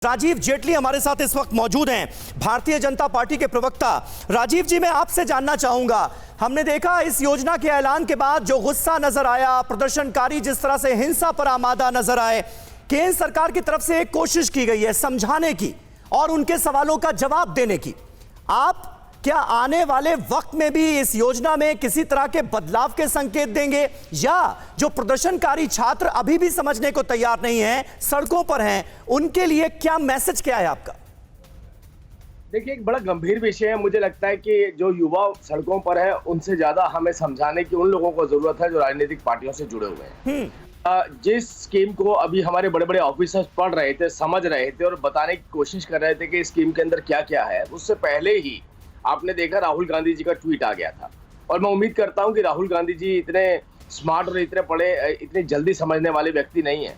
राजीव जेटली हमारे साथ इस वक्त मौजूद हैं, भारतीय जनता पार्टी के प्रवक्ता। राजीव जी, मैं आपसे जानना चाहूंगा, हमने देखा इस योजना के ऐलान के बाद जो गुस्सा नजर आया, प्रदर्शनकारी जिस तरह से हिंसा पर आमादा नजर आए, केंद्र सरकार की तरफ से एक कोशिश की गई है समझाने की और उनके सवालों का जवाब देने की। आप क्या आने वाले वक्त में भी इस योजना में किसी तरह के बदलाव के संकेत देंगे, या जो प्रदर्शनकारी छात्र अभी भी समझने को तैयार नहीं हैं, सड़कों पर हैं, उनके लिए क्या मैसेज क्या है आपका? देखिए, एक बड़ा गंभीर विषय है। मुझे लगता है कि जो युवा सड़कों पर है उनसे ज्यादा हमें समझाने की उन लोगों को जरूरत है जो राजनीतिक पार्टियों से जुड़े हुए हैं। जिस स्कीम को अभी हमारे बड़े बड़े ऑफिसर्स पढ़ रहे थे, समझ रहे थे और बताने की कोशिश कर रहे थे कि स्कीम के अंदर क्या क्या है, उससे पहले ही आपने देखा राहुल गांधी जी का ट्वीट आ गया था। और मैं उम्मीद करता हूं कि राहुल गांधी जी इतने स्मार्ट और इतने पढ़े, इतने जल्दी समझने वाले व्यक्ति नहीं है।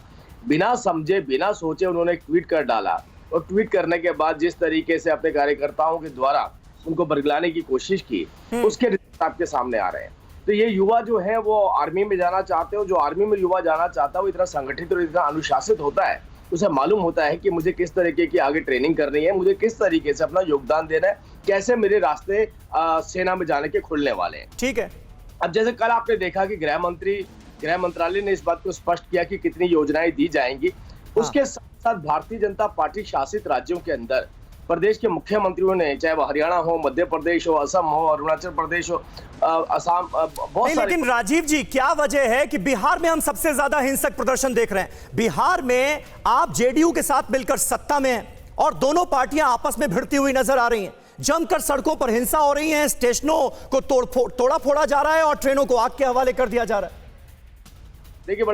बिना समझे, बिना सोचे उन्होंने एक ट्वीट कर डाला और ट्वीट करने के बाद जिस तरीके से अपने कार्यकर्ताओं के द्वारा उनको बरगलाने की कोशिश की, उसके रिजल्ट आपके सामने आ रहे हैं। तो ये युवा जो है वो आर्मी में जाना चाहते हो, जो आर्मी में युवा जाना चाहता है वो इतना संगठित और इतना अनुशासित होता है, उसे मालूम होता है कि मुझे किस तरीके की आगे ट्रेनिंग करनी है, मुझे किस तरीके से अपना योगदान देना है, कैसे मेरे रास्ते सेना में जाने के खुलने वाले हैं। ठीक है। अब जैसे कल आपने देखा कि गृह मंत्रालय ने इस बात को स्पष्ट किया कि कितनी योजनाएं दी जाएंगी। उसके साथ साथ भारतीय जनता पार्टी शासित राज्यों के अंदर प्रदेश के मुख्यमंत्रियों ने, चाहे वो हरियाणा हो, मध्य प्रदेश हो, असम हो, अरुणाचल प्रदेश हो, असम, बहुत सारे। लेकिन राजीव जी, क्या वजह है कि बिहार में हम सबसे ज्यादा हिंसक प्रदर्शन देख रहे हैं? बिहार में आप जेडीयू के साथ मिलकर सत्ता में हैं और दोनों पार्टियां आपस में भिड़ती हुई नजर आ रही हैं, जमकर सड़कों पर हिंसा हो रही है, स्टेशनों को तोड़ा फोड़ा जा रहा है और ट्रेनों को आग के हवाले कर दिया जा रहा है। देखिए,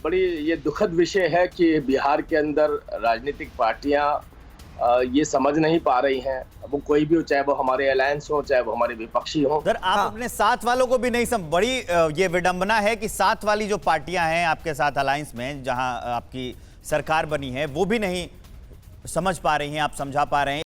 बड़ी ये दुखद विषय है कि बिहार के अंदर राजनीतिक पार्टियां ये समझ नहीं पा रही हैं। वो कोई भी हो, चाहे वो हमारे अलायंस हो, चाहे वो हमारे विपक्षी हो। सर, आप अपने साथ वालों को भी नहीं बड़ी ये विडंबना है कि साथ वाली जो पार्टियां हैं आपके साथ अलायंस में, जहां आपकी सरकार बनी है, वो भी नहीं समझ पा रही हैं, आप समझा पा रहे हैं।